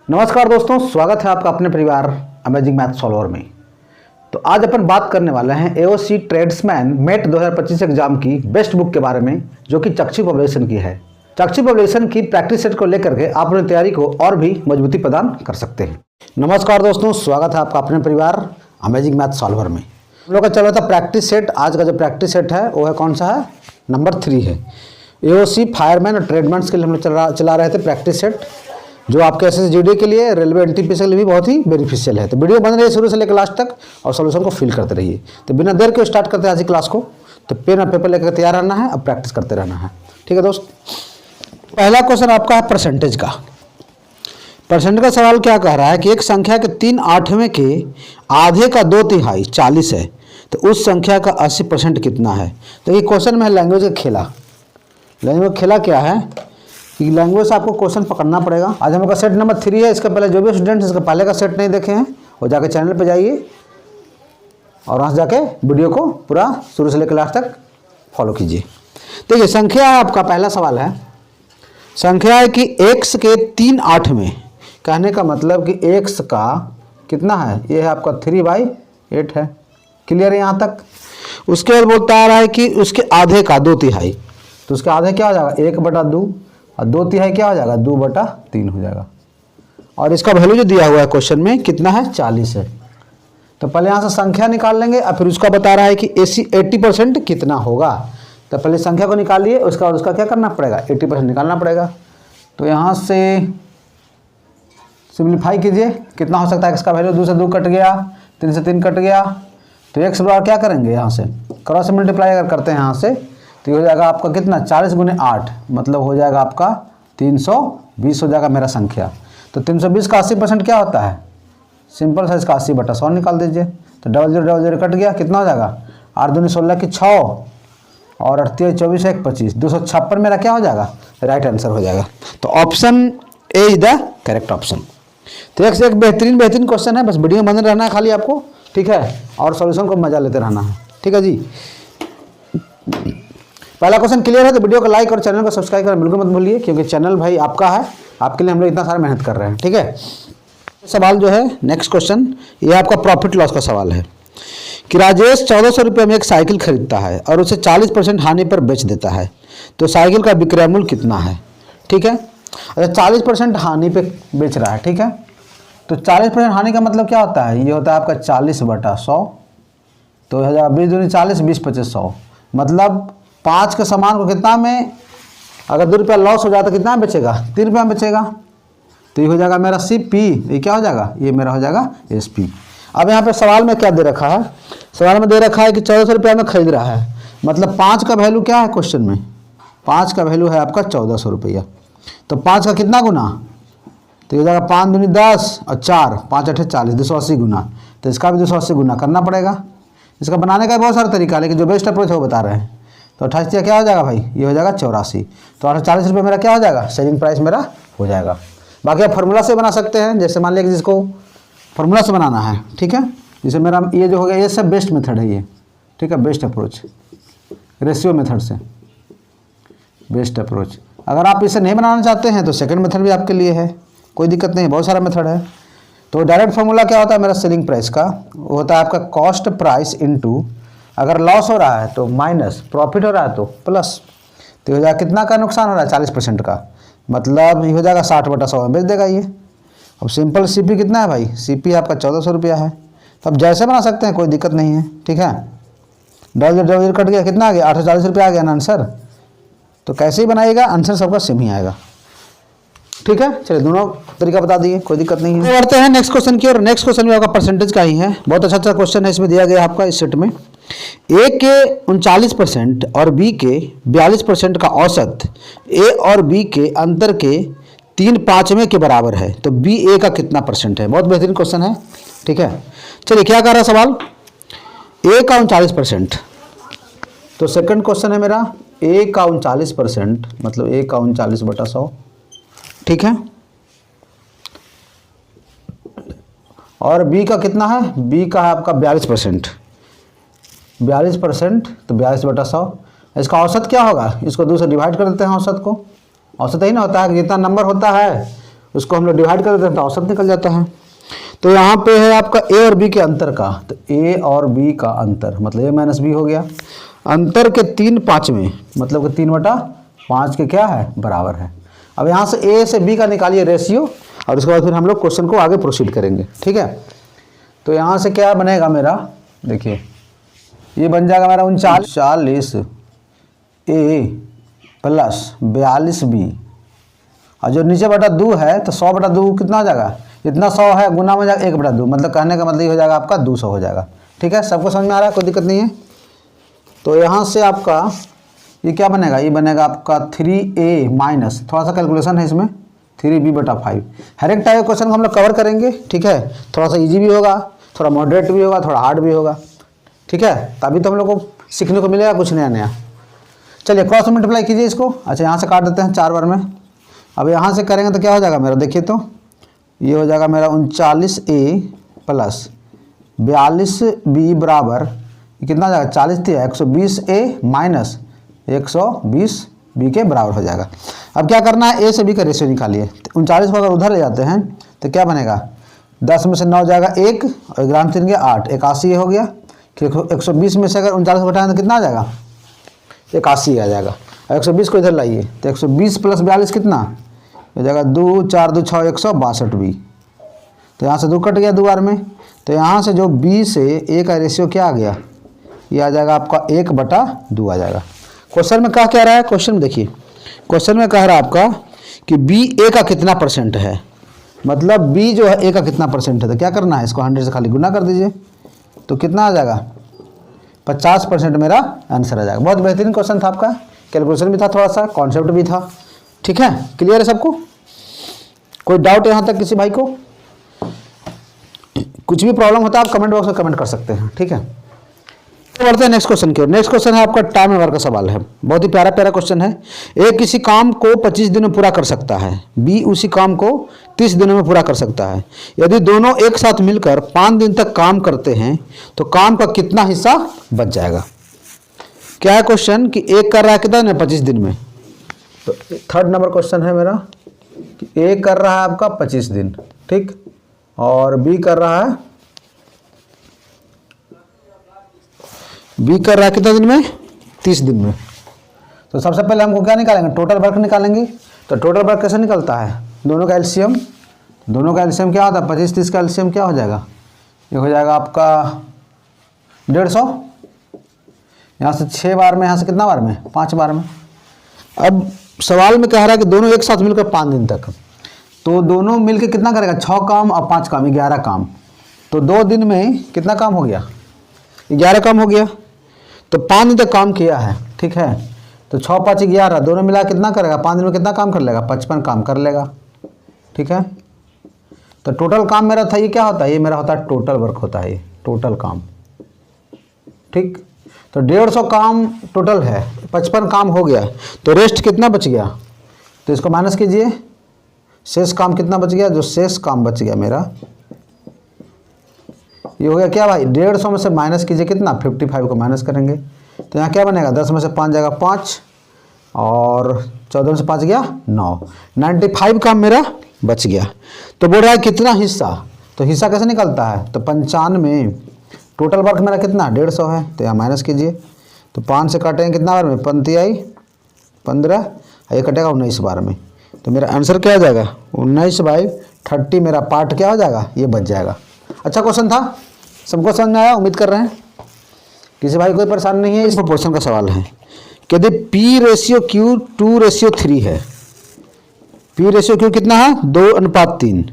नमस्कार दोस्तों, स्वागत है आपका अपने परिवार अमेजिंग मैथ सॉल्वर में। तो आज अपन बात करने वाले हैं एओसी ट्रेड्समैन मेट 2025 एग्जाम की बेस्ट बुक के बारे में, जो कि चक्षु पब्लिकेशन की है। चक्षु पब्लिकेशन की प्रैक्टिस सेट को लेकर के आप अपनी तैयारी को और भी मजबूती प्रदान कर सकते हैं। नमस्कार दोस्तों, स्वागत है आपका अपने परिवार अमेजिंग मैथ सॉल्वर में। हम लोग का चल रहा था प्रैक्टिस सेट। आज का जो प्रैक्टिस सेट है वो है कौन सा है? नंबर 3 है। एओसी फायरमैन और ट्रेडमैन के लिए हम लोग चला रहे थे प्रैक्टिस सेट, जो आपके एसएसजीडी के लिए, रेलवे एनटीपीसी के लिए भी बहुत ही बेनिफिशियल है। तो वीडियो बन रही है शुरू से लेकर लास्ट तक और सॉल्यूशन को फिल करते रहिए। तो बिना देर के स्टार्ट करते हैं आज की क्लास को। तो पेन और पेपर लेकर तैयार रहना है, अब प्रैक्टिस करते रहना है। ठीक है दोस्त, पहला क्वेश्चन आपका है परसेंटेज का। परसेंटेज का सवाल क्या कह रहा है कि एक संख्या के 3/8 के आधे का 2/3 40 है, तो उस संख्या का 80% कितना है? तो ये क्वेश्चन में है लैंग्वेज का खेला। लैंग्वेज का खेला क्या है कि लैंग्वेज से आपको क्वेश्चन पकड़ना पड़ेगा। आज हम लोग का सेट नंबर 3 है। इसका पहले जो भी स्टूडेंट्स इसका पहले का सेट नहीं देखे हैं वो जाके चैनल पे जाइए और वहाँ से जाके वीडियो को पूरा शुरू से लेकर लास्ट तक फॉलो कीजिए। देखिए, संख्या है आपका, पहला सवाल है। संख्या है कि x के 3/8 में, कहने का मतलब कि x का कितना है? ये है आपका 3/8 है। क्लियर है यहाँ तक? उसके बाद बोलता आ रहा है कि उसके आधे का 2/3, तो उसके आधे क्या हो जाएगा? 1/2 और 2/3 क्या हो जाएगा? 2/3 हो जाएगा। और इसका वैल्यू जो दिया हुआ है क्वेश्चन में कितना है? 40 है। तो पहले यहाँ से संख्या निकाल लेंगे और फिर उसका बता रहा है कि 80% कितना होगा। तो पहले संख्या को निकालिए, उसका और उसका क्या करना पड़ेगा? 80% निकालना पड़ेगा। तो यहाँ से सिंप्लीफाई कीजिए, कितना हो सकता है? इसका वैल्यू 2 से 2 कट गया, 3 से 3 कट गया। तो x बराबर क्या करेंगे? यहाँ से क्रॉस मल्टीप्लाई अगर करते हैं यहाँ से, तो ये हो जाएगा आपका कितना? 40 × 8 मतलब हो जाएगा आपका 320 हो जाएगा मेरा संख्या। तो 320 का 80% क्या होता है? सिंपल साइज का 80/100 निकाल दीजिए। तो 0000 कट गया, कितना हो जाएगा? 8 दूनी 16 की 6 और 38 24 1 25, 256 मेरा क्या हो जाएगा? राइट आंसर हो जाएगा। तो option A is the correct option. तो एक बेहतरीन क्वेश्चन है, बस वीडियो बंद रहना है खाली आपको, ठीक है? और सॉल्यूशन को मजा लेते रहना है, ठीक है जी। पहला क्वेश्चन क्लियर है तो वीडियो को लाइक और चैनल को सब्सक्राइब करना बिल्कुल मत भूलिए, क्योंकि चैनल भाई आपका है, आपके लिए हम लोग इतना सारा मेहनत कर रहे हैं, ठीक है। सवाल जो है नेक्स्ट क्वेश्चन, ये आपका प्रॉफिट लॉस का सवाल है कि राजेश 1400 रुपये में एक साइकिल खरीदता है और उसे 40% हानि पर बेच देता है, तो साइकिल का विक्रय मूल्य कितना है? ठीक है। अच्छा, 40% हानि पे बेच रहा है, ठीक है। तो 40% हानि का मतलब क्या होता है? ये होता है आपका 40/100। तो 20 दूनी 40, 20 25 100, मतलब 5 के सामान को कितना में, अगर 2 रुपया लॉस हो जाता तो कितना में बेचेगा? 3 रुपया में बेचेगा। तो ये हो जाएगा मेरा CP, ये क्या हो जाएगा? ये मेरा हो जाएगा SP। अब यहाँ पे सवाल में क्या दे रखा है? सवाल में दे रखा है कि 1400 रुपया में खरीद रहा है, मतलब 5 का वैल्यू क्या है क्वेश्चन में? 5 का वैल्यू है आपका 1400 रुपया। तो 5 का कितना गुना? तो ये हो जाएगा 5 दूनी 10 और 4 5 8 40, 280 गुना। तो इसका भी 280 गुना करना पड़ेगा। इसका बनाने का बहुत सारा तरीका, लेकिन जो बेस्ट अप्रोच है वो बता रहे हैं। तो 28 क्या हो जाएगा भाई? ये हो जाएगा 84। तो 840 रुपये मेरा क्या हो जाएगा? सेलिंग प्राइस मेरा हो जाएगा। बाकी आप फार्मूला से बना सकते हैं, जैसे मान लिया कि जिसको फार्मूला से बनाना है, ठीक है। जैसे मेरा ये जो हो गया, ये सब बेस्ट मेथड है ये, ठीक है। बेस्ट अप्रोच, रेशियो मेथड से बेस्ट अप्रोच। अगर आप इसे नहीं बनाना चाहते हैं तो सेकंड मेथड भी आपके लिए है, कोई दिक्कत नहीं, बहुत सारा मेथड है। तो डायरेक्ट फार्मूला क्या होता है मेरा सेलिंग प्राइस का? वो होता है आपका कॉस्ट प्राइस इनटू, अगर लॉस हो रहा है तो माइनस, प्रॉफिट हो रहा है तो प्लस। तो हो जाएगा कितना का नुकसान हो रहा है? 40% का, मतलब ये हो जाएगा 60/100 में बेच देगा ये। अब सिंपल CP कितना है भाई? CP आपका 1400 रुपया है। तो अब जैसे बना सकते हैं, कोई दिक्कत नहीं है, ठीक है। डबल कट गया, कितना आ गया? 840 रुपया आ गया ना आंसर। तो कैसे ही बनाइएगा, आंसर सबका सेम ही आएगा, ठीक है। चलिए, दोनों तरीका बता दिए, कोई दिक्कत नहीं है। बढ़ते हैं नेक्स्ट क्वेश्चन की ओर। नेक्स्ट क्वेश्चन भी आपका परसेंटेज का ही है, बहुत अच्छा क्वेश्चन है। इसमें दिया गया आपका इस सेट में A के 39% और B के 42% का औसत A और B के अंतर के 3/5 के बराबर है, तो B A का कितना % है? बहुत बेहतरीन क्वेश्चन है, ठीक है। चलिए, क्या कर रहा है सवाल? A का 39%। तो सेकंड क्वेश्चन है मेरा A का 39%, मतलब A का 39/100, ठीक है। और B का कितना है? B का है आपका 42%। 42%, तो 42/100। इसका औसत क्या होगा? इसको 2 से डिवाइड कर देते हैं औसत को। औसत ही ना होता है कि जितना नंबर होता है उसको हम लोग डिवाइड कर देते हैं तो औसत निकल जाता है। तो यहाँ पे है आपका ए और बी के अंतर का, तो ए और बी का अंतर मतलब ए माइनस बी हो गया। अंतर के 3/5 मतलब कि 3/5 के क्या है बराबर है। अब यहाँ से ए से बी का निकालिए रेशियो और उसके बाद फिर हम लोग क्वेश्चन को आगे प्रोसीड करेंगे, ठीक है। तो यहाँ से क्या बनेगा मेरा, देखिए ये बन जाएगा मेरा 39 ए प्लस 42 बी, और जो नीचे बटा 2 है तो 100/2 कितना हो जाएगा, इतना 100 है गुना में जाएगा 1/2, मतलब कहने का मतलब ये हो जाएगा आपका 200 हो जाएगा, ठीक है। सबको समझ में आ रहा है, कोई दिक्कत नहीं है। तो यहाँ से आपका ये क्या बनेगा, ये बनेगा आपका 3a माइनस, थोड़ा सा कैलकुलेशन है इसमें, 3b/5। हर एक टाइप क्वेश्चन को हम लोग कवर करेंगे, ठीक है। थोड़ा सा इजी भी होगा, थोड़ा मॉडरेट भी होगा, थोड़ा हार्ड भी होगा, ठीक है। तभी तो हम लोग को सीखने को मिलेगा कुछ नया नया। चलिए क्रॉस मल्टीप्लाई कीजिए इसको। अच्छा यहाँ से काट देते हैं 4 बार में। अब यहाँ से करेंगे तो क्या हो जाएगा मेरा, देखिए तो ये हो जाएगा मेरा 39a प्लस 42b बराबर कितना हो जाएगा, 40 थी 120a माइनस 120b के बराबर हो जाएगा। अब क्या करना है, ए से बी का रेशियो निकालिए। 39 को अगर उधर ले जाते हैं तो क्या बनेगा, 10 में से 9 जाएगा 1 और 1 3 गया 8, 81 हो गया। फिर 120 में से अगर 39 को घटाएं तो कितना आ जाएगा, 81 आ जाएगा। और 120 को इधर लाइए तो 120 प्लस 42 कितना हो जाएगा, 2 4 2 6 162b। तो यहाँ से 2 कट गया 2 बार में, तो यहाँ से जो b से a का रेशियो क्या आ गया, ये आ जाएगा आपका 1/2 आ जाएगा। क्वेश्चन में क्या कह रहा है, क्वेश्चन में देखिए, क्वेश्चन में कह रहा है आपका कि b a का कितना % है, मतलब b जो है a का कितना % है। तो क्या करना है, इसको 100 से खाली गुना कर दीजिए तो कितना आ जाएगा, 50% मेरा आंसर आ जाएगा। बहुत बेहतरीन क्वेश्चन था आपका, कैलकुलेशन भी था, थोड़ा सा कॉन्सेप्ट भी था, ठीक है। क्लियर है सबको, कोई डाउट यहाँ तक किसी भाई को, कुछ भी प्रॉब्लम होता है आप कमेंट बॉक्स में कमेंट कर सकते हैं, ठीक है। तो बढ़ते हैं नेक्स्ट क्वेश्चन की ओर। नेक्स्ट क्वेश्चन है आपका टाइम एंड वर्क का सवाल है, बहुत ही प्यारा प्यारा क्वेश्चन है। ए किसी काम को 25 दिनों में पूरा कर सकता है, बी उसी काम को 30 दिनों में पूरा कर सकता है। यदि दोनों एक साथ मिलकर 5 दिन तक काम करते हैं तो काम का कितना हिस्सा बच जाएगा। क्या है क्वेश्चन कि एक कर रहा है कितना 25 दिन में, तो 3rd नंबर क्वेश्चन है मेरा कि ए कर रहा है आपका 25 दिन, ठीक, और बी कर रहा है कितना दिन में, 30 दिन में। तो सबसे पहले हमको क्या निकालेंगे, टोटल वर्क निकालेंगे। तो टोटल वर्क कैसे निकलता है, दोनों का एलसीएम क्या होता है, 25 30 का एलसीएम क्या हो जाएगा, ये हो जाएगा आपका 150। यहाँ से 6 बार में, यहाँ से कितना बार में, 5 बार में। अब सवाल में कह रहा है कि दोनों एक साथ मिलकर 5 दिन तक, तो दोनों मिलकर कितना करेगा, 6 काम और 5 काम 11 काम। तो 2 दिन में कितना काम हो गया, 11 काम हो गया। तो 5 दिन तक काम किया है, ठीक है। तो 6 5 11 दोनों मिला कितना करेगा, 5 दिन में कितना काम कर लेगा, 55 काम कर लेगा, ठीक है। तो टोटल काम मेरा था, ये क्या होता है, ये मेरा होता है टोटल वर्क होता है, ये टोटल काम, ठीक। तो 150 काम टोटल है, 55 काम हो गया, तो रेस्ट कितना बच गया, तो इसको माइनस कीजिए, शेष काम कितना बच गया, जो शेष काम बच गया मेरा ये हो गया क्या भाई, 150 में से माइनस कीजिए कितना, 55 को माइनस करेंगे तो यहाँ क्या बनेगा, 10 में से 5 जाएगा 5 और 14 में से 5 गया 9, 95 काम मेरा बच गया। तो बोल रहा है कितना हिस्सा, तो हिस्सा कैसे निकलता है, तो 95, टोटल वर्क मेरा कितना 150 है, तो यहाँ माइनस कीजिए, तो 5 से काटेंगे कितना बार में, 15 आई 15, ये कटेगा 19 बार में। तो मेरा आंसर क्या आ जाएगा, 19/30 मेरा पार्ट क्या हो जाएगा, ये बच जाएगा। अच्छा क्वेश्चन था, सबको समझ में आया उम्मीद कर रहे हैं, किसी भाई कोई परेशान नहीं है। इस प्रोपोर्शन का सवाल है कि यदि P/Q 2/3 है, P/Q कितना है 2:3,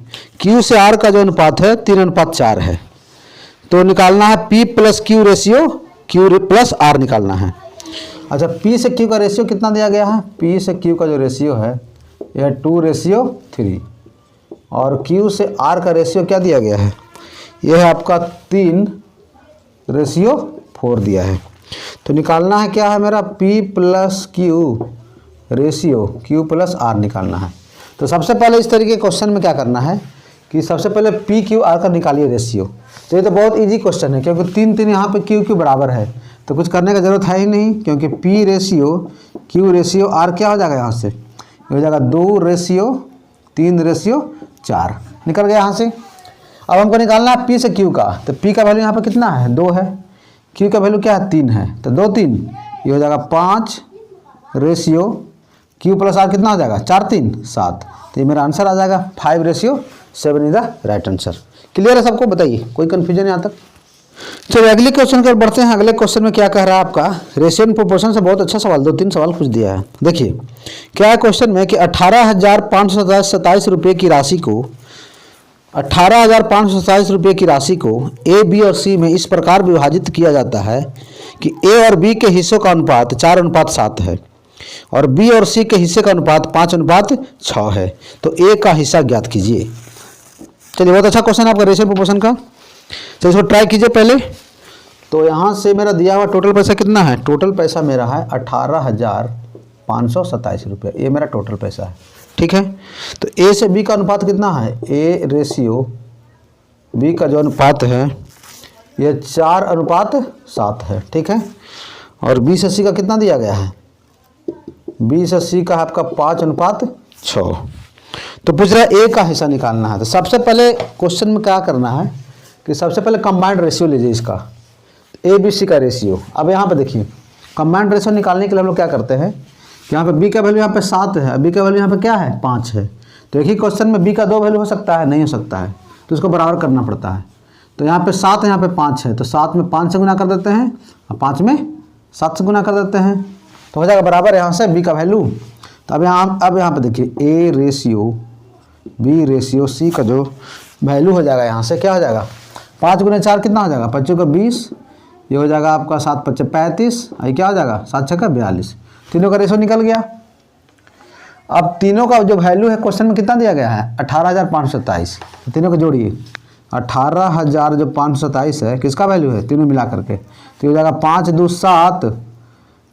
Q से R का जो अनुपात है 3:4 है, तो निकालना है P + Q ratio, Q + R निकालना है। अच्छा P से Q का रेशियो कितना दिया गया है, P से Q का जो रेशियो है यह 2/3 और Q से R का रेशियो क्या दिया गया है, यह है आपका 3/4 दिया है। तो निकालना है क्या है मेरा, P + Q ratio Q + R निकालना है। तो सबसे पहले इस तरीके के क्वेश्चन में क्या करना है कि सबसे पहले PQR का निकालिए रेशियो। तो ये तो बहुत इजी क्वेश्चन है क्योंकि 3 यहाँ पे QQ बराबर है, तो कुछ करने का जरूरत है ही नहीं, क्योंकि P/Q R क्या हो जाएगा, यहाँ से हो जाएगा 2/3 3:4 निकल गया यहाँ से। अब हमको निकालना है P से Q का, तो P का वैल्यू यहाँ पर कितना है 2 है, Q का वैल्यू क्या है 3 है, तो 2 3 ये हो जाएगा 5 रेशियो Q प्लस R कितना हो जाएगा 4 3 7, तो ये मेरा आंसर आ जाएगा 5:7 is the right answer. Clear है सबको, बताइए कोई कन्फ्यूजन यहाँ तक। चलिए अगले क्वेश्चन पर बढ़ते हैं। अगले क्वेश्चन में क्या कह रहा है आपका, रेशियो एंड प्रोपोर्शन से बहुत अच्छा सवाल, 2-3 सवाल कुछ दिया है। देखिए क्या है क्वेश्चन में कि 18,527 रुपये की राशि को 18,527 रुपये की राशि को ए बी और सी में इस प्रकार विभाजित किया जाता है कि ए और बी के हिस्सों का अनुपात 4:7 है और बी और सी के हिस्से का अनुपात 5:6 है, तो ए का हिस्सा ज्ञात कीजिए। चलिए बहुत अच्छा क्वेश्चन है आपका रेशियो प्रोपोर्शन का। चलिए इसको ट्राई कीजिए पहले। तो यहाँ से मेरा दिया हुआ टोटल पैसा कितना है, टोटल पैसा मेरा है 18,527 रुपये, ये मेरा टोटल पैसा है। ठीक है, तो ए से बी का अनुपात कितना है, ए रेशियो बी का जो अनुपात है ये 4:7 है। ठीक है, और बी से सी का कितना दिया गया है, बी से सी का आपका 5:6। तो पूछ रहा है ए का हिस्सा निकालना है। तो सबसे पहले क्वेश्चन में क्या करना है कि सबसे पहले कंबाइंड रेशियो लीजिए इसका, ए बी सी का रेशियो। अब यहाँ पे देखिए कंबाइंड रेशियो निकालने के लिए हम लोग क्या करते हैं, यहाँ पे बी का वैल्यू यहाँ पे 7 है, बी का वैल्यू यहाँ पे क्या है 5 है, तो एक ही क्वेश्चन में बी का 2 वैल्यू हो सकता है, नहीं हो सकता है, तो इसको बराबर करना पड़ता है। तो यहाँ पे 7 है, यहाँ पे 5 है, तो 7 में 5 से गुना कर देते हैं और 5 में 7 से गुना कर देते हैं, तो हो जाएगा बराबर यहाँ से बी का वैल्यू। तो अब यहाँ पे देखिए A ratio B ratio C का जो वैल्यू हो जाएगा यहाँ से क्या हो जाएगा, 5 × 4 कितना हो जाएगा 5 × 20, ये हो जाएगा आपका 7 × 5 = 35, ये क्या हो जाएगा 7 × 6 = 42, तीनों का रेशियो निकल गया। अब तीनों का जो वैल्यू है क्वेश्चन में कितना दिया गया है 18,527, तीनों को जोड़िए 18,527 है, किसका वैल्यू है तीनों मिला करके, तो हो जाएगा 5 × 2 = 7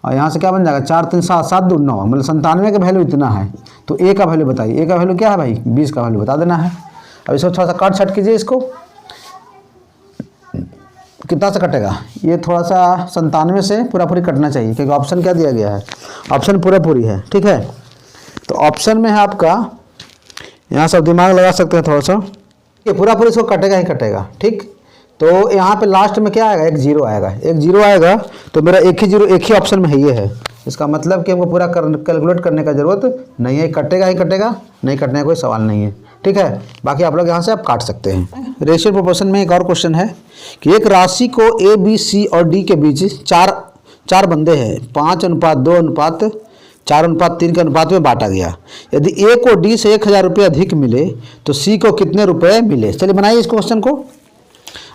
और यहाँ से क्या बन जाएगा 4 × 3 = 7, 7 × 2 = 9, मतलब 97 का वैल्यू इतना है। तो ए का वैल्यू बताइए, ए का वैल्यू क्या है भाई 20 का वैल्यू बता देना है। अब इसको थोड़ा सा काट छट कीजिए, इसको कितना से कटेगा, ये थोड़ा सा 97 से पूरी कटना चाहिए, क्योंकि ऑप्शन क्या दिया गया है, ऑप्शन पूरी है। ठीक है, तो ऑप्शन में है आपका, यहाँ सब दिमाग लगा सकते हैं थोड़ा सा, ये पूरी इसको कटेगा ही कटेगा। ठीक, तो यहाँ पे लास्ट में क्या आएगा, एक जीरो आएगा, तो मेरा एक ही ऑप्शन में है, ये है। इसका मतलब कि हमको पूरा कैलकुलेट करने का जरूरत नहीं है, कटेगा ही कटेगा, नहीं कटने का कोई सवाल नहीं है। ठीक है, बाकी आप लोग यहाँ से आप काट सकते हैं। रेशियो प्रोपोर्शन में एक और क्वेश्चन है कि एक राशि को ए बी सी और डी के बीच चार बंदे हैं, 5:2 4:3 के अनुपात में बांटा गया। यदि ए को डी से 1,000 रुपये अधिक मिले तो सी को कितने रुपए मिले। चलिए बनाइए इस क्वेश्चन को।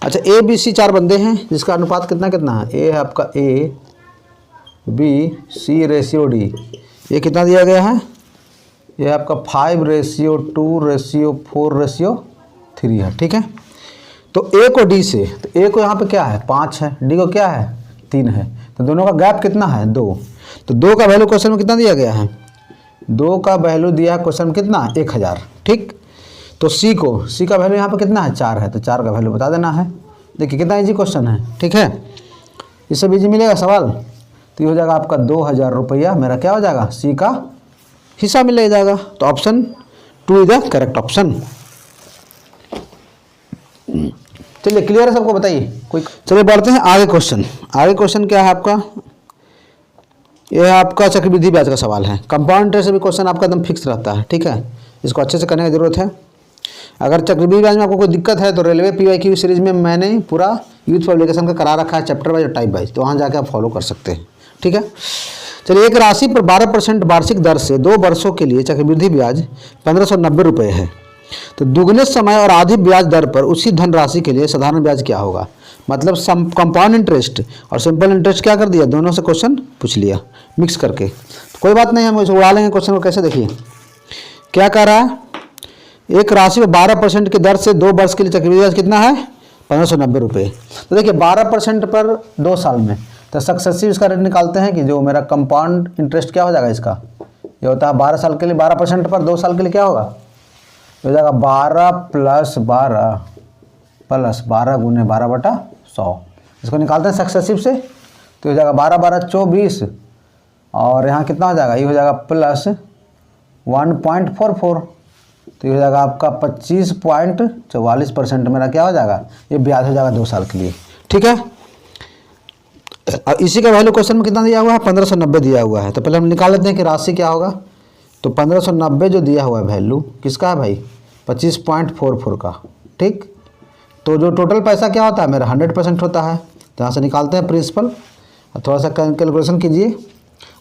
अच्छा, ए बी सी 4 बंदे हैं जिसका अनुपात कितना है, ए है आपका A B C ratio D, ये कितना दिया गया है, ये आपका 5:2:4:3 है। ठीक है, तो ए को डी से, तो ए को यहाँ पे क्या है 5 है, डी को क्या है 3 है, तो दोनों का गैप कितना है 2, तो 2 का वैल्यू क्वेश्चन में कितना दिया गया है, 2 का वैल्यू दिया है क्वेश्चन में कितना 1,000। ठीक, तो सी का वैल्यू यहाँ पे कितना है 4 है, तो 4 का वैल्यू बता देना है। देखिए कितना इजी क्वेश्चन है। ठीक है, इससे भी इजी मिलेगा सवाल, तो ये हो जाएगा आपका 2,000 रुपया मेरा क्या हो जाएगा सी का हिस्सा मिल जाएगा। तो option 2 is the correct option. चलिए क्लियर है सबको, बताइए कोई। चलिए बढ़ते हैं आगे क्वेश्चन। आगे क्वेश्चन क्या है आपका, यह आपका चक्रवृद्धि ब्याज का सवाल है। कंपाउंड इंटरेस्ट से भी क्वेश्चन आपका एकदम फिक्स रहता है। ठीक है, इसको अच्छे से करने की जरूरत है। अगर चक्रवृद्धि ब्याज में आपको कोई दिक्कत है तो रेलवे PYQ सीरीज में मैंने पूरा यूथ पब्लिकेशन का करा रखा है, चैप्टर वाइज और टाइप वाइज, तो वहाँ जाकर आप फॉलो कर सकते हैं। ठीक है, चलिए एक राशि पर 12% वार्षिक दर से 2 वर्षों के लिए चक्रवृद्धि ब्याज 1,590 रुपये है, तो दुगने समय और आधी ब्याज दर पर उसी धनराशि के लिए साधारण ब्याज क्या होगा। मतलब कंपाउंड इंटरेस्ट और सिंपल इंटरेस्ट क्या कर दिया, दोनों से क्वेश्चन पूछ लिया मिक्स करके। तो कोई बात नहीं, हम इसे उड़ा लेंगे क्वेश्चन को। कैसे, देखिए क्या कह रहा है, एक राशि में 12% की दर से 2 वर्ष के लिए चक्रवृद्धि ब्याज कितना है 1,590 रुपये। तो देखिए 12% पर 2 साल में, तो सक्सेसिव इसका रेट निकालते हैं कि जो मेरा कंपाउंड इंटरेस्ट क्या हो जाएगा इसका, ये होता है 12 साल के लिए 12% पर 2 साल के लिए क्या होगा, हो जाएगा 12 + 12 + 12 × 12/100। इसको निकालते हैं सक्सेसिव से, तो हो जाएगा 12 12 24 और यहाँ कितना हो जाएगा, ये हो जाएगा +1.44, तो ये हो जाएगा आपका 25.44% मेरा क्या हो जाएगा, ये ब्याज हो जाएगा 2 साल के लिए। ठीक है, और इसी का वैल्यू क्वेश्चन में कितना दिया हुआ है, 1590 दिया हुआ है। तो पहले हम निकाल लेते हैं कि राशि क्या होगा। तो 1590 जो दिया हुआ है वैल्यू किसका है भाई, 25.44 का। ठीक, तो जो टोटल पैसा क्या होता है मेरा 100% होता है। तो यहाँ से निकालते हैं प्रिंसिपल, थोड़ा सा कैलकुलेशन कीजिए।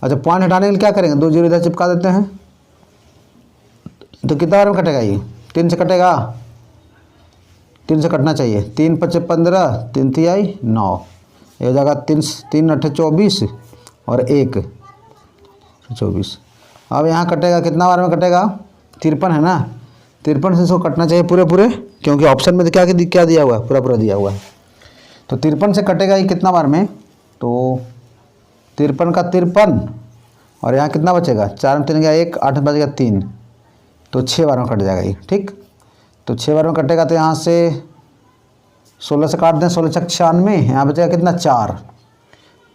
अच्छा, पॉइंट हटाने के लिए क्या करेंगे, 2 जीरो इधर चिपका देते हैं। तो कितना बार में कटेगा ये, 3 से कटेगा, 3 से कटना चाहिए। 3 5 15, 3 3 9, ये हो जाएगा 3 3 8 24 और 1 24। अब यहाँ कटेगा, कितना बार में कटेगा, 53 है ना, 53 से इसको कटना चाहिए पूरे पूरे, क्योंकि ऑप्शन में तो क्या दिया हुआ है, पूरा पूरा दिया हुआ है। तो 53 से कटेगा ये कितना बार में, तो 53 का 53, और यहाँ कितना बचेगा, 4 में 3 गया 1, 8 में बच गया 3, तो 6 बार में कट जाएगा ये। ठीक, तो 6 बार में कटेगा, तो यहाँ से 16 से काट दें, 16 छक 96, यहाँ बचेगा कितना 4,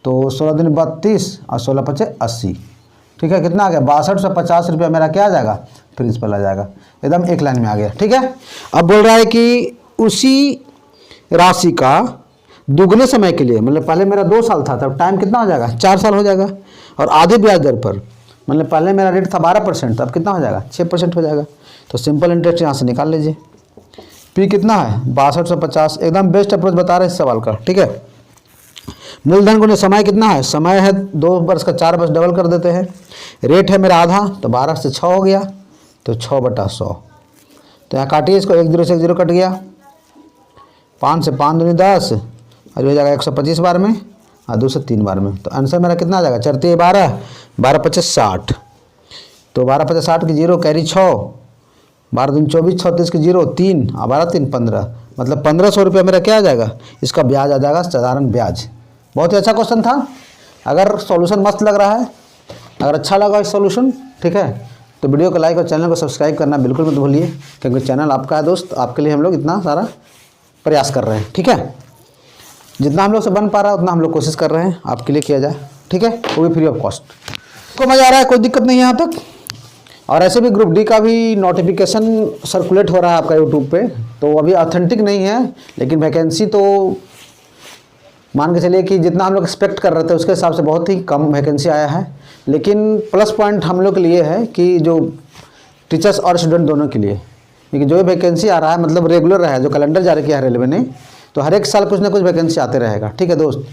तो 16 दिन 32 और 16 पचे 80। ठीक है, कितना आ गया, 6250 रुपया मेरा क्या आ जाएगा, प्रिंसिपल आ जाएगा। एकदम एक लाइन में आ गया। ठीक है, अब बोल रहा है कि उसी राशि का दुगने समय के लिए, मतलब पहले मेरा 2 साल था, तब टाइम कितना हो जाएगा, 4 साल हो जाएगा, और आधे ब्याज दर पर, मतलब पहले मेरा रेट था 12%, तब कितना हो जाएगा, 6% हो जाएगा। तो सिंपल इंटरेस्ट यहाँ से निकाल लीजिए। पी कितना है, 6250, एकदम बेस्ट अप्रोच बता रहे हैं इस सवाल का। ठीक है, मूलधन गुणे समय कितना है, समय है 2 वर्ष का 4 वर्ष डबल कर देते हैं। रेट है मेरा आधा, तो 12 से 6 हो गया, तो 6/100। तो यहाँ काटिए इसको, 1 0 से 1 0 कट गया, 5 से 5 दूनी 10, और ये हो जाएगा 125 बार में, और 2 से 3 बार में। तो आंसर मेरा कितना आ जाएगा, 4 3 12, 12 5 60। तो 12 5 60 की 0 कैरी 6, 12 दूनी 24, 36 की 0 3, और 12 3 15, मतलब 1500 रुपया मेरा क्या आ जाएगा, इसका ब्याज आ जाएगा, साधारण ब्याज। बहुत ही अच्छा क्वेश्चन था। अगर सॉल्यूशन मस्त लग रहा है, अगर अच्छा लगा इस सॉल्यूशन, ठीक है, तो वीडियो को लाइक और चैनल को सब्सक्राइब करना बिल्कुल मत भूलिए, क्योंकि चैनल आपका है दोस्त, आपके लिए हम लोग इतना सारा प्रयास कर रहे हैं। ठीक है, जितना हम लोग से बन पा रहा है उतना हम लोग कोशिश कर रहे हैं आपके लिए किया जाए। ठीक है, वो भी फ्री ऑफ कॉस्ट। को मज़ा आ रहा है, कोई दिक्कत नहीं है यहाँ तक। और ऐसे भी ग्रुप डी का भी नोटिफिकेशन सर्कुलेट हो रहा है आपका यूट्यूब पे, तो अभी ऑथेंटिक नहीं है, लेकिन वैकेंसी तो मान के चलिए कि जितना हम लोग एक्सपेक्ट कर रहे थे उसके हिसाब से बहुत ही कम वैकेंसी आया है। लेकिन प्लस पॉइंट हम लोग के लिए है कि जो टीचर्स और स्टूडेंट दोनों के लिए, क्योंकि जो भी वैकेंसी आ रहा है मतलब रेगुलर रहा है, जो कैलेंडर जारी किया है रेलवे ने, तो हर एक साल कुछ ना कुछ वैकेंसी आते रहेगा। ठीक है दोस्त,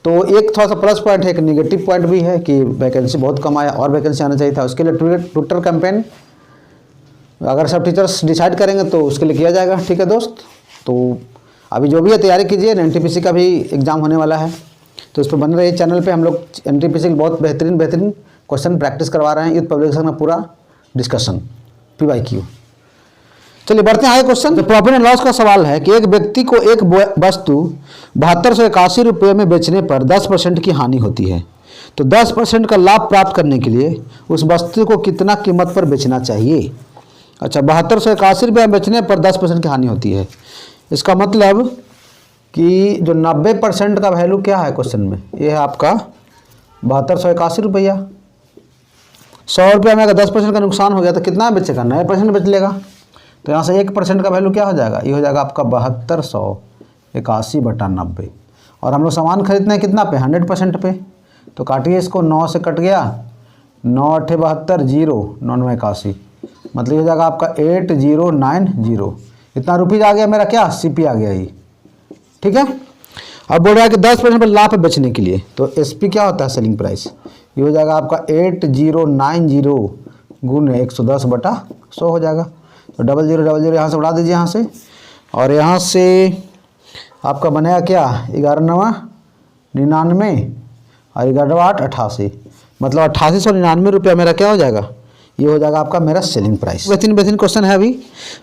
तो एक थोड़ा सा प्लस पॉइंट है, एक निगेटिव पॉइंट भी है कि वैकेंसी बहुत कम आया, और वैकेंसी आना चाहिए था। उसके लिए ट्विटर कैंपेन अगर सब टीचर्स डिसाइड करेंगे तो उसके लिए किया जाएगा। ठीक है दोस्त, तो अभी जो भी है तैयारी कीजिए। एनटीपीसी का भी एग्ज़ाम होने वाला है, तो इस पर बने रहिए। चैनल पे हम लोग एनटीपीसी के बहुत बेहतरीन क्वेश्चन प्रैक्टिस करवा रहे हैं। यूथ पब्लिकेशन में पूरा डिस्कशन PYQ। चलिए बढ़ते हैं आगे क्वेश्चन। तो प्रॉफिट एंड लॉस का सवाल है कि एक व्यक्ति को एक वस्तु 7281 रुपये में बेचने पर 10% की हानि होती है, तो 10% का लाभ प्राप्त करने के लिए उस वस्तु को कितना कीमत पर बेचना चाहिए। अच्छा, 7281 रुपये में बेचने पर 10% की हानि होती है, इसका मतलब कि जो 90% का वैल्यू क्या है क्वेश्चन में, ये है आपका 7281 रुपया। 100 रुपया में अगर 10% का नुकसान हो गया तो कितना बेचेगा, 9% बेच लेगा। तो यहाँ से 1% का वैल्यू क्या हो जाएगा, ये हो जाएगा आपका 7281/90। और हम लोग सामान खरीदते हैं कितना पे, 100% पे। तो काटिए इसको, 9 से कट गया, 9 8 72, 0 9 9 81, मतलब हो जाएगा आपका 8090। इतना रुपीज़ आ गया मेरा, क्या CP आ गया ये। ठीक है, अब बोल रहा है कि 10% पर लाभ बेचने के लिए, तो SP क्या होता है, सेलिंग प्राइस। ये हो जाएगा आपका 8090 गुने 110/100 हो जाएगा। तो 0000 यहाँ से उड़ा दीजिए यहाँ से, और यहाँ से आपका बनेगा क्या, 11 9 99 और 11 8 88, मतलब 8899 रुपया मेरा क्या हो जाएगा, ये हो जाएगा आपका मेरा सेलिंग प्राइस। बेहतरीन क्वेश्चन है अभी,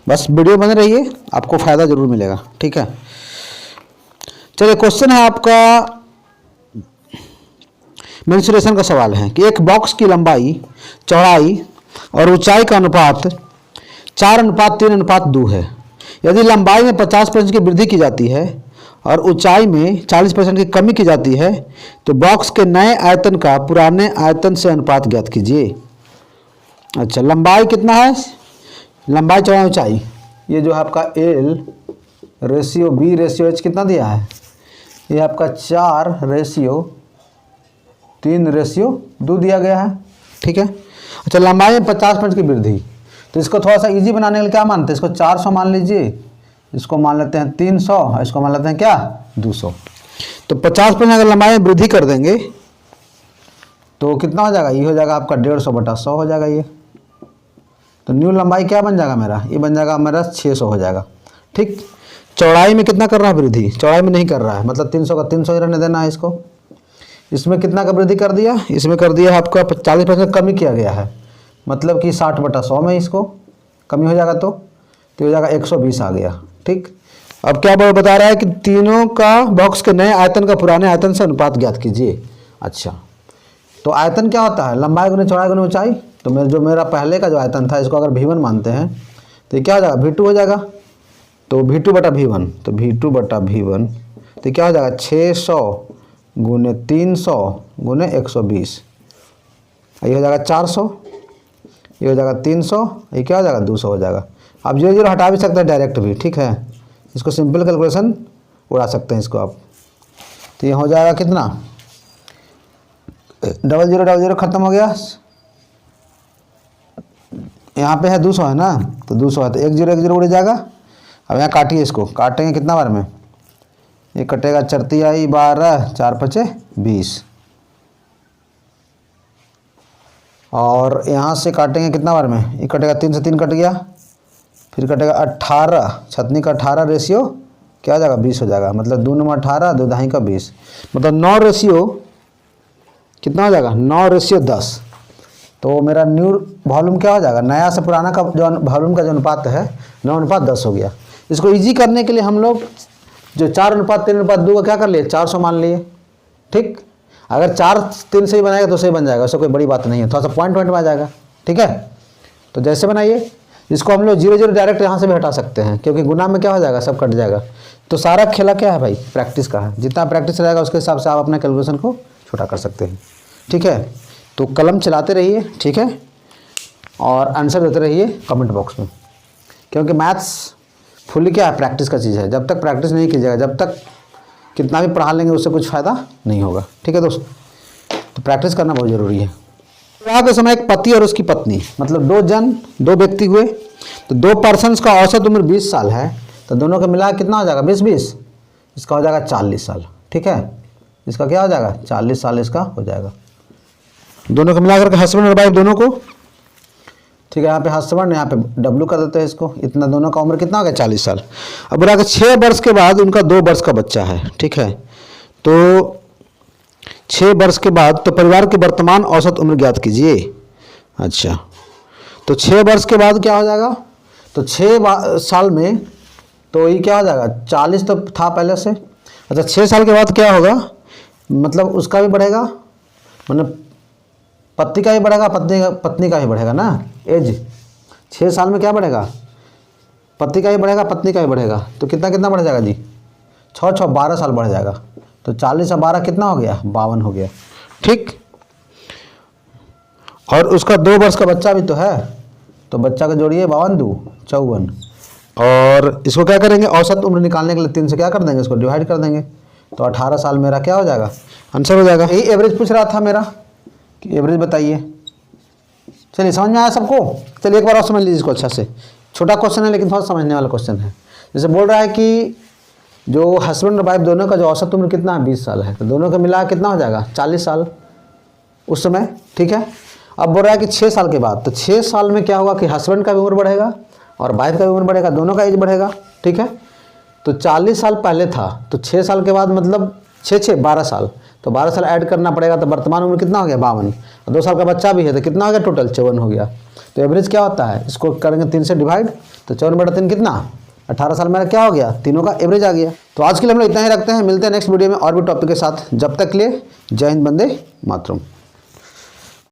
बस वीडियो बने रहिए, आपको फ़ायदा ज़रूर मिलेगा। ठीक है, चलिए क्वेश्चन है आपका मेंसुरेशन का सवाल है कि एक बॉक्स की लंबाई, चौड़ाई और ऊंचाई का अनुपात 4:3:2 है। यदि लंबाई में 50% की वृद्धि की जाती है और ऊंचाई में 40% की कमी की जाती है, तो बॉक्स के नए आयतन का पुराने आयतन से अनुपात ज्ञात कीजिए। अच्छा, लंबाई कितना है, लंबाई चौड़ाई ऊंचाई, ये जो है आपका L ratio B ratio H कितना दिया है, ये आपका 4:3:2 दिया गया है, ठीक है। अच्छा, लंबाई में 50% की वृद्धि, तो इसको थोड़ा सा इजी बनाने के लिए क्या मानते हैं, इसको 400 मान लीजिए, इसको मान लेते हैं 300, इसको मान लेते हैं क्या 200। तो 50% अगर लंबाई में वृद्धि कर देंगे तो कितना हो जाएगा, ये हो जाएगा आपका 150/100 हो जाएगा ये। तो न्यू लंबाई क्या बन जाएगा मेरा, ये बन जाएगा मेरा 600 हो जाएगा, ठीक। चौड़ाई में कितना कर रहा है वृद्धि, चौड़ाई में नहीं कर रहा है, मतलब 300 का 300 ही रहने देना है इसको। इसमें कितना का वृद्धि कर दिया, इसमें कर दिया आपका 40% कमी किया गया है, मतलब कि 60/100 में इसको कमी हो जाएगा, तो हो जाएगा 120 आ गया, ठीक। अब क्या बता रहा है कि तीनों का बॉक्स के नए आयतन का पुराने आयतन से अनुपात ज्ञात कीजिए। अच्छा, तो आयतन क्या होता है, लंबाई गुने चौड़ाई गुने ऊंचाई। तो मेरा पहले का जो आयतन था, इसको अगर V1 मानते हैं तो ये क्या हो जाएगा, V2 हो जाएगा। तो V2/V1, तो V2/V1 तो क्या हो जाएगा 600 गुने 300 गुने 120, ये हो जाएगा 400, ये हो जाएगा 300, ये क्या हो जाएगा 200 हो जाएगा। आप 0 हटा भी सकते हैं डायरेक्ट भी, ठीक है, इसको सिंपल कैलकुलेशन उड़ा सकते हैं इसको आप। तो ये हो जाएगा कितना, 00 खत्म हो गया, यहाँ पे है 200 है ना, तो 200 है तो 10 उड़ जाएगा। अब यहाँ काटिए, इसको काटेंगे कितना बार में, ये कटेगा 4×3 12, 4×5 20, और यहाँ से काटेंगे कितना बार में, ये कटेगा 3 से 3 कट गया, फिर कटेगा 18, 6 का 18 रेशियो क्या हो जाएगा 20 हो जाएगा, मतलब 2 9 18, 2 2 का 20, मतलब 9 रेशियो कितना हो जाएगा 9:10। तो मेरा न्यू वॉल्यूम क्या हो जाएगा, नया से पुराना का जो वॉल्यूम का जो अनुपात है 9:10 हो गया। इसको इजी करने के लिए हम लोग जो 4:3:2 का क्या कर लिए, 400 मान लिए, ठीक। अगर 4-3 से ही बनाएगा तो सही बन जाएगा, उससे कोई बड़ी बात नहीं है, थोड़ा सा पॉइंट में आ जाएगा, ठीक है। तो जैसे बनाइए, इसको हम लोग 0 डायरेक्ट यहाँ से भी हटा सकते हैं, क्योंकि गुना में क्या हो जाएगा सब कट जाएगा। तो सारा खेला क्या है भाई, प्रैक्टिस का है, जितना प्रैक्टिस रहेगा उसके हिसाब से आप अपना कैलकुलेशन को छोटा कर सकते हैं, ठीक है। तो कलम चलाते रहिए, ठीक है, और आंसर देते रहिए कमेंट बॉक्स में, क्योंकि मैथ्स फुली क्या है, प्रैक्टिस का चीज़ है। जब तक प्रैक्टिस नहीं कीजिएगा, जब तक कितना भी पढ़ा लेंगे उससे कुछ फ़ायदा नहीं होगा, ठीक है दोस्त। तो प्रैक्टिस करना बहुत ज़रूरी है। विवाह के समय एक पति और उसकी पत्नी, मतलब दो व्यक्ति हुए, तो 2 पर्सन्स का औसत उम्र 20 साल है, तो दोनों का मिला कितना हो जाएगा 20-20, इसका हो जाएगा 40 साल, ठीक है। इसका क्या हो जाएगा 40 साल इसका हो जाएगा, दोनों को मिलाकर के हस्बैंड और वाइफ दोनों को, ठीक है। यहाँ पे हस्बैंड, यहाँ पे W कर देते हैं इसको, इतना दोनों का उम्र कितना हो गया 40 साल। अब बोला कि 6 वर्ष के बाद उनका 2 वर्ष का बच्चा है, ठीक है। तो 6 वर्ष के बाद तो परिवार की वर्तमान औसत उम्र ज्ञात कीजिए। अच्छा, तो 6 वर्ष के बाद क्या हो जाएगा, तो 6 साल में तो ये क्या हो जाएगा 40 तो था पहले से। अच्छा, 6 साल के बाद क्या होगा, मतलब उसका भी बढ़ेगा, मतलब पति का भी बढ़ेगा, पत्नी का भी बढ़ेगा ना, एज 6 साल में क्या बढ़ेगा, पति का भी बढ़ेगा, पत्नी का भी बढ़ेगा। तो कितना बढ़ जाएगा जी, 6 12 साल बढ़ जाएगा। तो 40 और 12 कितना हो गया 52 हो गया, ठीक। और उसका 2 वर्ष का बच्चा भी तो है, तो बच्चा का जोड़िए 52 54, और इसको क्या करेंगे औसत उम्र निकालने के लिए 3 से क्या कर देंगे, इसको डिवाइड कर देंगे, तो 18 साल मेरा क्या हो जाएगा आंसर हो जाएगा। यही एवरेज पूछ रहा था मेरा कि एवरेज बताइए। चलिए समझ में आया सबको, चलिए एक बार और समझ लीजिए इसको अच्छा से। छोटा क्वेश्चन है लेकिन थोड़ा समझने वाला क्वेश्चन है। जैसे बोल रहा है कि जो हस्बैंड और वाइफ दोनों का जो औसत उम्र कितना है 20 साल है, तो दोनों का मिला कितना हो जाएगा 40 साल उस समय, ठीक है। अब बोल रहा है कि 6 साल के बाद, तो 6 साल में क्या होगा कि हस्बैंड का भी उम्र बढ़ेगा और वाइफ का भी उम्र बढ़ेगा, दोनों का एज बढ़ेगा, ठीक है। तो 40 साल पहले था, तो 6 साल के बाद मतलब 6 12 साल, तो 12 साल ऐड करना पड़ेगा, तो वर्तमान उम्र कितना हो गया 52, और 2 साल का बच्चा भी है तो कितना हो गया टोटल 54 हो गया। तो एवरेज क्या होता है, इसको करेंगे 3 से डिवाइड, तो 54/3 कितना 18 साल मेरा क्या हो गया, तीनों का एवरेज आ गया। तो आज के लिए हम लोग इतना ही रखते हैं, मिलते हैं नेक्स्ट वीडियो में और भी टॉपिक के साथ। जब तक के लिए जय हिंद, वंदे मातरम।